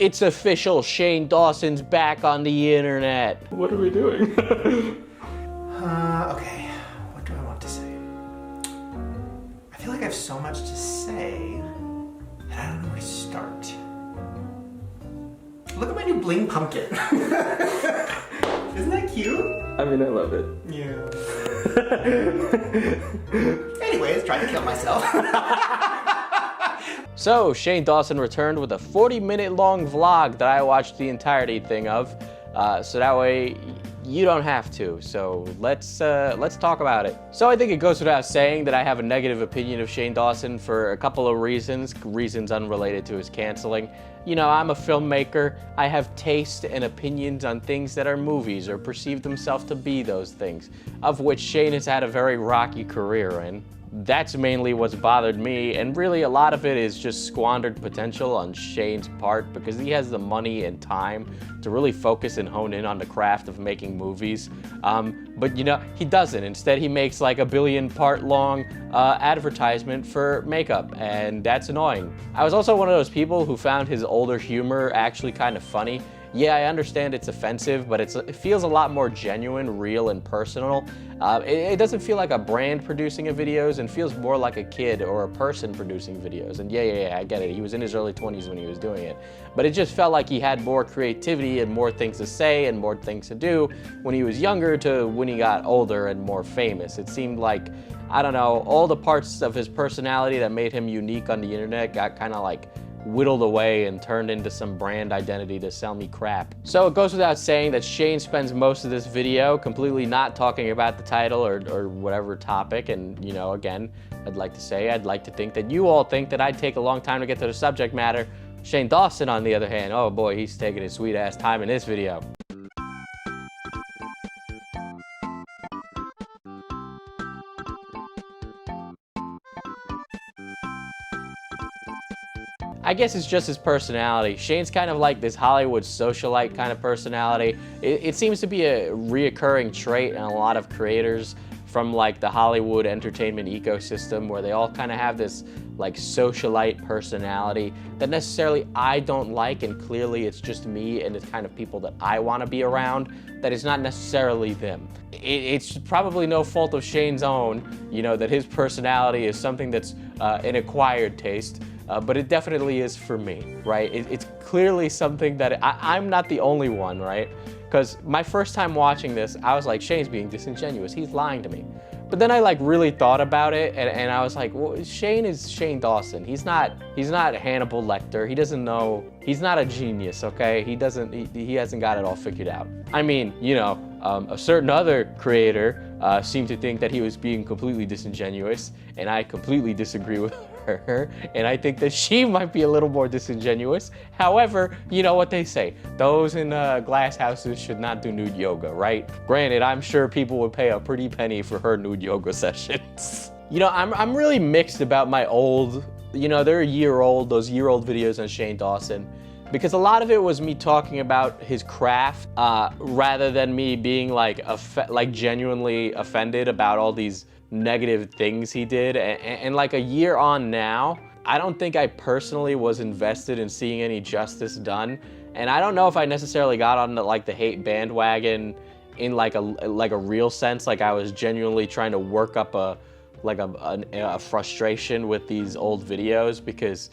It's official, Shane Dawson's back on the internet. What are we doing? Okay, what do I want to say? I feel like I have so much to say that I don't know where to start. Look at my new bling pumpkin. Isn't that cute? I mean, I love it. Yeah. Anyways, trying to kill myself. So, Shane Dawson returned with a 40-minute long vlog that I watched the entirety thing of, so that way you don't have to. So let's talk about it. So I think it goes without saying that I have a negative opinion of Shane Dawson for a couple of reasons unrelated to his canceling. You know, I'm a filmmaker. I have taste and opinions on things that are movies or perceive themselves to be those things, of which Shane has had a very rocky career in. That's mainly what's bothered me, and really a lot of it is just squandered potential on Shane's part because he has the money and time to really focus and hone in on the craft of making movies. But you know, he doesn't. Instead, he makes like a 1 billion part long advertisement for makeup, and that's annoying. I was also one of those people who found his older humor actually kind of funny. Yeah, I understand it's offensive, but it feels a lot more genuine, real, and personal. It doesn't feel like a brand producing a videos and feels more like a kid or a person producing videos. And yeah, I get it. He was in his early 20s when he was doing it. But it just felt like he had more creativity and more things to say and more things to do when he was younger to when he got older and more famous. It seemed like, I don't know, all the parts of his personality that made him unique on the internet got kind of like whittled away and turned into some brand identity to sell me crap. So it goes without saying that Shane spends most of this video completely not talking about the title or whatever topic, and you know, again, I'd like to think that you all think that I'd take a long time to get to the subject matter. Shane Dawson, on the other hand, oh boy, he's taking his sweet ass time in this video. I guess it's just his personality. Shane's kind of like this Hollywood socialite kind of personality. It seems to be a reoccurring trait in a lot of creators from like the Hollywood entertainment ecosystem, where they all kind of have this like socialite personality that necessarily I don't like, and clearly it's just me and the kind of people that I want to be around, that is not necessarily them. It's probably no fault of Shane's own, you know, that his personality is something that's an acquired taste. But it definitely is for me, right? It's clearly something that I'm not the only one, right? Because my first time watching this, I was like, Shane's being disingenuous. He's lying to me. But then I like really thought about it, and I was like, well, Shane is Shane Dawson. He's not Hannibal Lecter. He doesn't know. He's not a genius, okay? He hasn't got it all figured out. I mean, you know, a certain other creator seemed to think that he was being completely disingenuous, and I completely disagree with her, and I think that she might be a little more disingenuous. However, you know what they say, those in glass houses should not do nude yoga, right? Granted, I'm sure people would pay a pretty penny for her nude yoga sessions. You know, I'm really mixed about my old, you know, they're a year old, those year-old videos on Shane Dawson, because a lot of it was me talking about his craft rather than me being like genuinely offended about all these negative things he did. And like a year on now, I don't think I personally was invested in seeing any justice done. And I don't know if I necessarily got on the hate bandwagon in like a real sense, like I was genuinely trying to work up a frustration with these old videos, because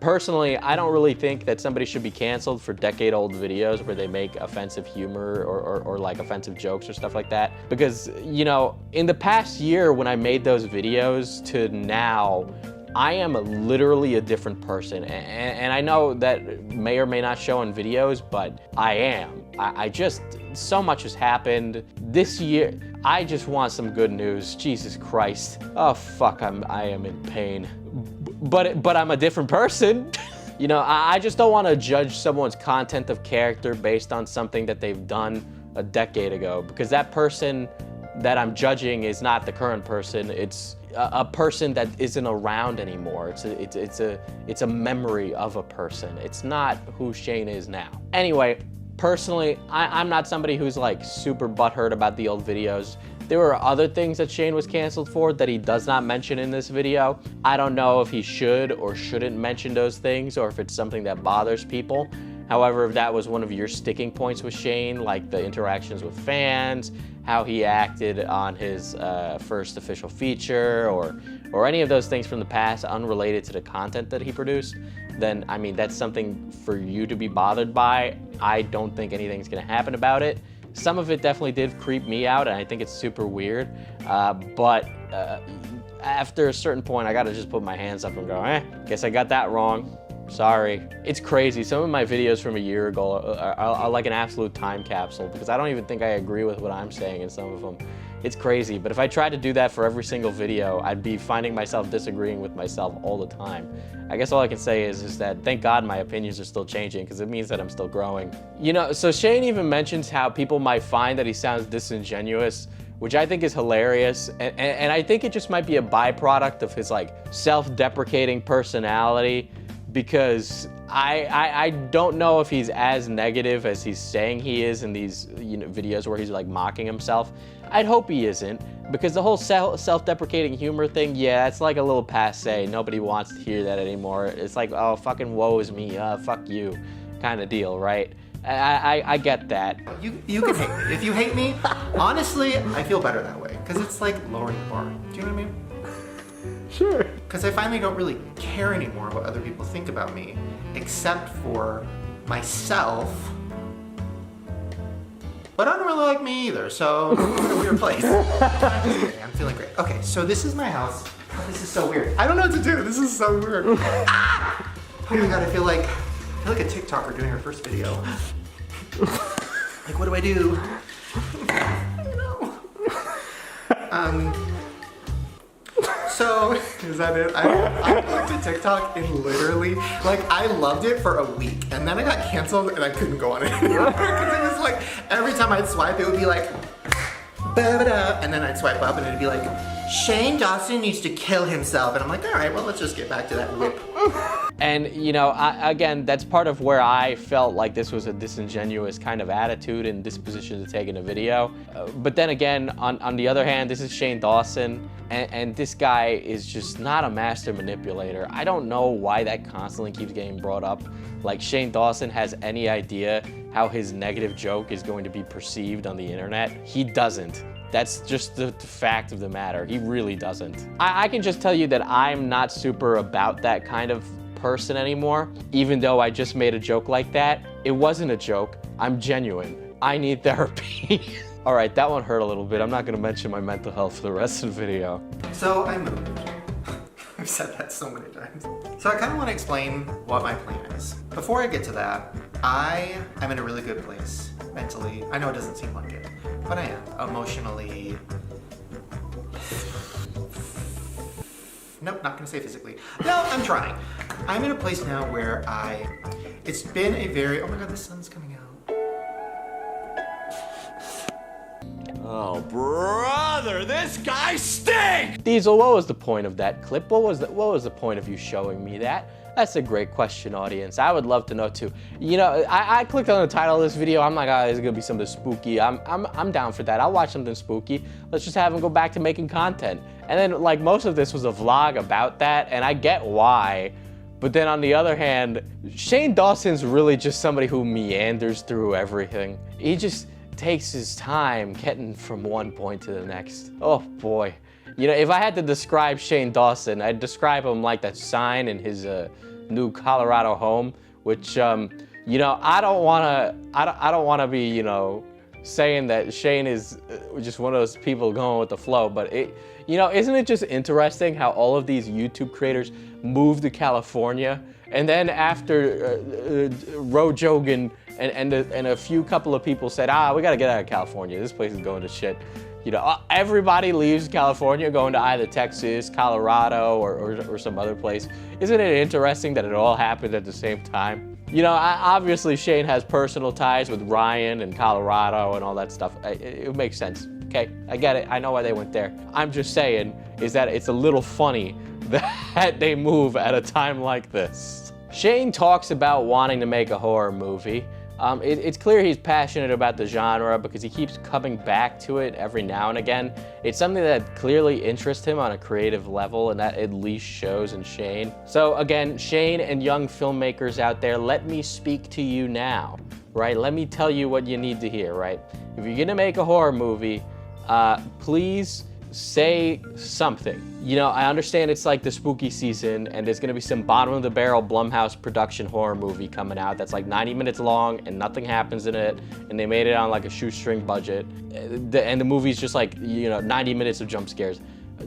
personally, I don't really think that somebody should be canceled for decade-old videos where they make offensive humor or like offensive jokes or stuff like that. Because, you know, in the past year when I made those videos to now, I am literally a different person. And I know that may or may not show in videos, but I am. I just, so much has happened this year. I just want some good news. Jesus Christ. Oh fuck, I am in pain. But I'm a different person. You know, I just don't want to judge someone's content of character based on something that they've done a decade ago, because that person that I'm judging is not the current person. It's a person that isn't around anymore. It's a memory of a person. It's not who Shane is now. Anyway, personally, I'm not somebody who's like super butthurt about the old videos. There were other things that Shane was canceled for that he does not mention in this video. I don't know if he should or shouldn't mention those things, or if it's something that bothers people. However, if that was one of your sticking points with Shane, like the interactions with fans, how he acted on his first official feature, or any of those things from the past unrelated to the content that he produced, then I mean, that's something for you to be bothered by. I don't think anything's gonna happen about it. Some of it definitely did creep me out, and I think it's super weird, but after a certain point, I gotta just put my hands up and go, guess I got that wrong. Sorry. It's crazy. Some of my videos from a year ago are like an absolute time capsule because I don't even think I agree with what I'm saying in some of them. It's crazy, but if I tried to do that for every single video, I'd be finding myself disagreeing with myself all the time. I guess all I can say is that thank God my opinions are still changing because it means that I'm still growing. You know, so Shane even mentions how people might find that he sounds disingenuous, which I think is hilarious, and I think it just might be a byproduct of his like self-deprecating personality, because I don't know if he's as negative as he's saying he is in these videos where he's like mocking himself. I'd hope he isn't, because the whole self-deprecating humor thing, yeah, it's like a little passe. Nobody wants to hear that anymore. It's like, oh, fucking woe is me, fuck you, kind of deal, right? I get that. You can hate me. If you hate me, honestly, I feel better that way, because it's like lowering the bar. Do you know what I mean? Sure. Because I finally don't really care anymore what other people think about me, except for myself. But I don't really like me either, so I'm in a weird place. I'm feeling great. Okay, so this is my house. Oh, this is so weird. I don't know what to do. This is so weird. Ah! Oh my god, I feel like a TikToker doing her first video. Like, what do I do? I don't know. So, is that it? I looked at TikTok and literally, like, I loved it for a week, and then I got canceled and I couldn't go on it anymore, because it was like, every time I'd swipe, it would be like, ba-ba-da, and then I'd swipe up and it'd be like, Shane Dawson needs to kill himself, and I'm like, all right, well, let's just get back to that whip. And, you know, again, that's part of where I felt like this was a disingenuous kind of attitude and disposition to take in a video. But then again, on the other hand, this is Shane Dawson, and this guy is just not a master manipulator. I don't know why that constantly keeps getting brought up. Like Shane Dawson has any idea how his negative joke is going to be perceived on the internet. He doesn't. That's just the fact of the matter. He really doesn't. I can just tell you that I'm not super about that kind of person anymore. Even though I just made a joke like that, it wasn't a joke. I'm genuine. I need therapy. All right, that one hurt a little bit. I'm not gonna mention my mental health for the rest of the video. So I moved. I've said that so many times. So I kind of want to explain what my plan is. Before I get to that, I'm in a really good place mentally. I know it doesn't seem like it, but I am. Emotionally. Nope, not gonna say physically. No, I'm trying. I'm in a place now where it's been a very, oh my god, the sun's coming out. Oh, brother, this guy stinks! Diesel, what was the point of that clip? What was the point of you showing me that? That's a great question, audience. I would love to know too. You know, I clicked on the title of this video. I'm like, oh, there's gonna be something spooky. I'm down for that. I'll watch something spooky. Let's just have him go back to making content. And then, like, most of this was a vlog about that, and I get why. But then on the other hand, Shane Dawson's really just somebody who meanders through everything. He just takes his time getting from one point to the next. Oh boy. You know, if I had to describe Shane Dawson, I'd describe him like that sign in his new Colorado home, which, you know, I don't wanna be, you know, saying that Shane is just one of those people going with the flow, but you know, isn't it just interesting how all of these YouTube creators moved to California, and then after Rojogan and a few couple of people said, we gotta get out of California, this place is going to shit. You know, everybody leaves California going to either Texas, Colorado, or some other place. Isn't it interesting that it all happened at the same time? You know, obviously Shane has personal ties with Ryan and Colorado and all that stuff. It makes sense, okay? I get it, I know why they went there. I'm just saying is that it's a little funny that they move at a time like this. Shane talks about wanting to make a horror movie. It's clear he's passionate about the genre because he keeps coming back to it every now and again. It's something that clearly interests him on a creative level, and that at least shows in Shane. So again, Shane and young filmmakers out there, let me speak to you now, right? Let me tell you what you need to hear, right? If you're gonna make a horror movie, please say something. You know, I understand it's like the spooky season and there's gonna be some bottom of the barrel Blumhouse production horror movie coming out that's like 90 minutes long and nothing happens in it, and they made it on like a shoestring budget, and the movie's just like, you know, 90 minutes of jump scares.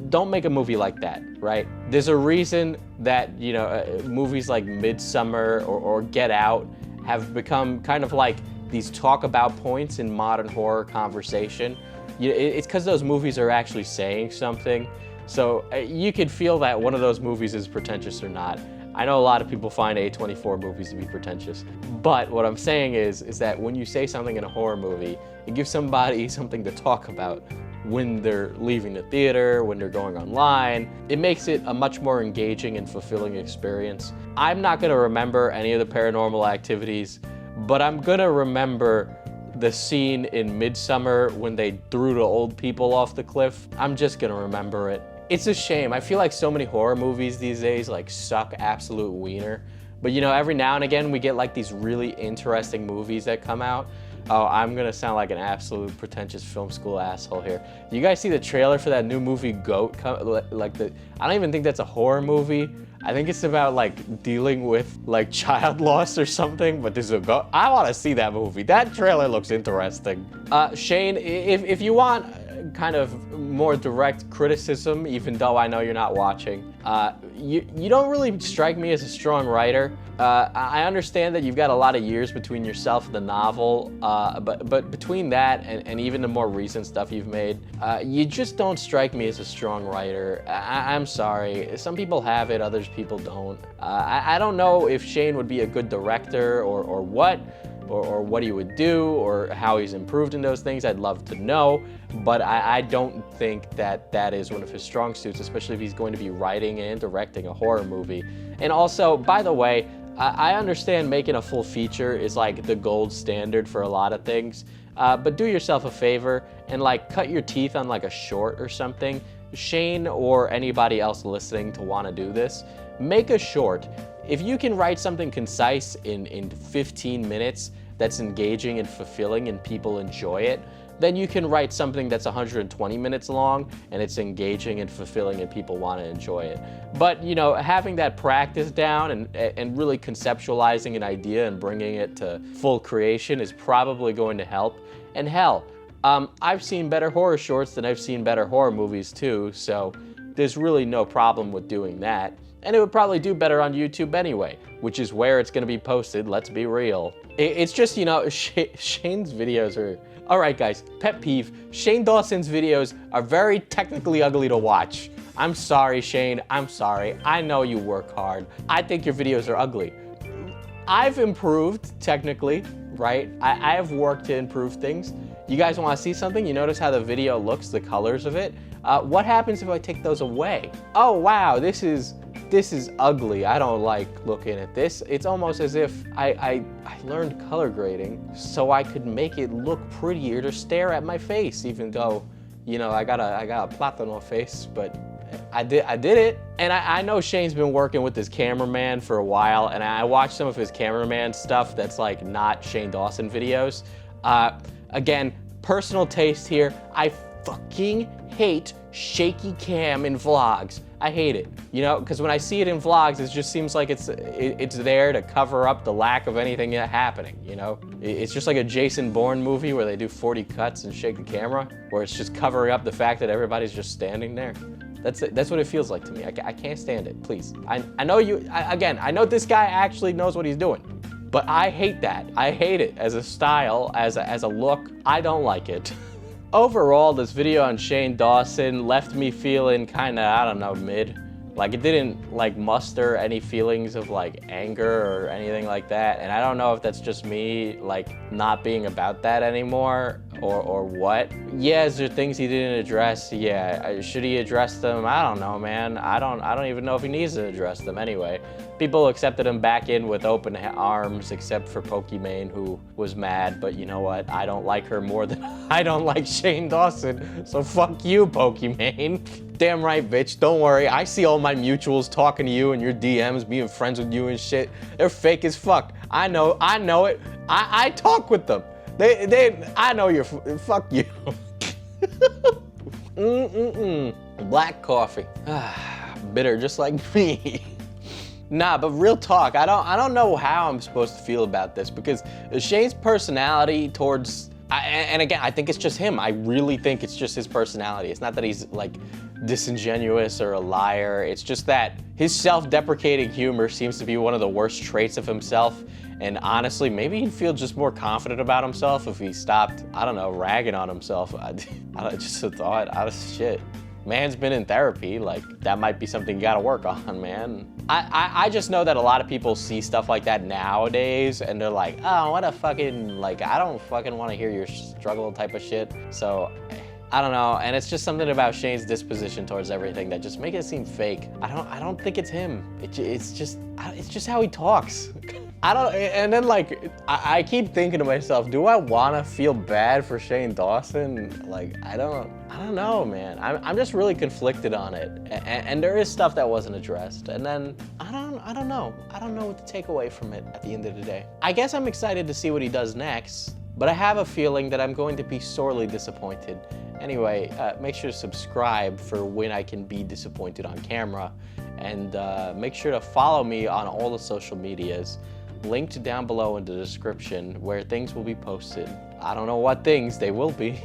Don't make a movie like that, right? There's a reason that, you know, movies like Midsummer or Get Out have become kind of like these talk about points in modern horror conversation. It's because those movies are actually saying something. So you could feel that one of those movies is pretentious or not. I know a lot of people find A24 movies to be pretentious, but what I'm saying is that when you say something in a horror movie, it gives somebody something to talk about when they're leaving the theater, when they're going online. It makes it a much more engaging and fulfilling experience. I'm not gonna remember any of the Paranormal Activities, but I'm gonna remember the scene in Midsummer when they threw the old people off the cliff. I'm just gonna remember it. It's a shame. I feel like so many horror movies these days like suck absolute wiener. But you know, every now and again we get like these really interesting movies that come out. Oh, I'm gonna sound like an absolute pretentious film school asshole here. You guys see the trailer for that new movie Goat? I don't even think that's a horror movie. I think it's about like dealing with like child loss or something, but there's a goat. I wanna see that movie. That trailer looks interesting. Shane, if you want kind of more direct criticism, even though I know you're not watching, you don't really strike me as a strong writer. I understand that you've got a lot of years between yourself and the novel, but between that and even the more recent stuff you've made, you just don't strike me as a strong writer. I'm sorry. Some people have it, others people don't. I don't know if Shane would be a good director or what he would do or how he's improved in those things. I'd love to know, but I don't think that is one of his strong suits, especially if he's going to be writing and directing a horror movie. And also, by the way, I understand making a full feature is like the gold standard for a lot of things, but do yourself a favor and like cut your teeth on like a short or something. Shane or anybody else listening to want to do this, make a short. If you can write something concise in 15 minutes that's engaging and fulfilling and people enjoy it, then you can write something that's 120 minutes long and it's engaging and fulfilling and people want to enjoy it. But you know, having that practice down and really conceptualizing an idea and bringing it to full creation is probably going to help. And hell, I've seen better horror shorts than I've seen better horror movies too, so there's really no problem with doing that. And it would probably do better on YouTube anyway, which is where it's gonna be posted, let's be real. It's just, you know, Shane's videos are, all right guys, pet peeve, Shane Dawson's videos are very technically ugly to watch. I'm sorry, Shane, I'm sorry. I know you work hard. I think your videos are ugly. I've improved technically, right? I have worked to improve things. You guys wanna see something? You notice how the video looks, the colors of it? What happens if I take those away? Oh wow, this is ugly. I don't like looking at this. It's almost as if I learned color grading so I could make it look prettier to stare at my face, even though, you know, I got a plátano face, but I did it. And I know Shane's been working with this cameraman for a while, and I watched some of his cameraman stuff that's like not Shane Dawson videos. Again, personal taste here. I fucking hate shaky cam in vlogs. I hate it, you know, because when I see it in vlogs, it just seems like it's there to cover up the lack of anything happening, you know? It's just like a Jason Bourne movie where they do 40 cuts and shake the camera, where it's just covering up the fact that everybody's just standing there. That's what it feels like to me. I can't stand it, please. I know you, again, I know this guy actually knows what he's doing, but I hate that. I hate it as a style, as a look. I don't like it. Overall, this video on Shane Dawson left me feeling kind of, I don't know, mid. Like, it didn't like muster any feelings of like anger or anything like that. And I don't know if that's just me like not being about that anymore, or what? Yeah, is there things he didn't address? Yeah, should he address them? I don't know, man. I don't even know if he needs to address them anyway. People accepted him back in with open arms, except for Pokimane, who was mad. But you know what? I don't like her more than I don't like Shane Dawson. So fuck you, Pokimane. Damn right, bitch. Don't worry. I see all my mutuals talking to you and your DMs, being friends with you and shit. They're fake as fuck. I know it. I talk with them. I know you're, fuck you. Black coffee. Bitter, just like me. Nah, but real talk, I don't know how I'm supposed to feel about this, because Shane's personality towards, and again, I think it's just him. I really think it's just his personality. It's not that he's like disingenuous or a liar. It's just that his self-deprecating humor seems to be one of the worst traits of himself. And honestly, maybe he'd feel just more confident about himself if he stopped, I don't know, ragging on himself. Just a thought, shit. Man's been in therapy, like that might be something you gotta work on, man. I just know that a lot of people see stuff like that nowadays and they're like, oh, what a fucking, like, I don't fucking wanna hear your struggle type of shit. So, I don't know, and it's just something about Shane's disposition towards everything that just make it seem fake. I don't think it's him. It's just how he talks. And then like, I keep thinking to myself, do I wanna feel bad for Shane Dawson? Like, I don't know, man. I'm just really conflicted on it. And there is stuff that wasn't addressed. And then, I don't know. I don't know what to take away from it at the end of the day. I guess I'm excited to see what he does next, but I have a feeling that I'm going to be sorely disappointed. Anyway, make sure to subscribe for when I can be disappointed on camera. And make sure to follow me on all the social medias, linked down below in the description, where things will be posted. I don't know what things they will be.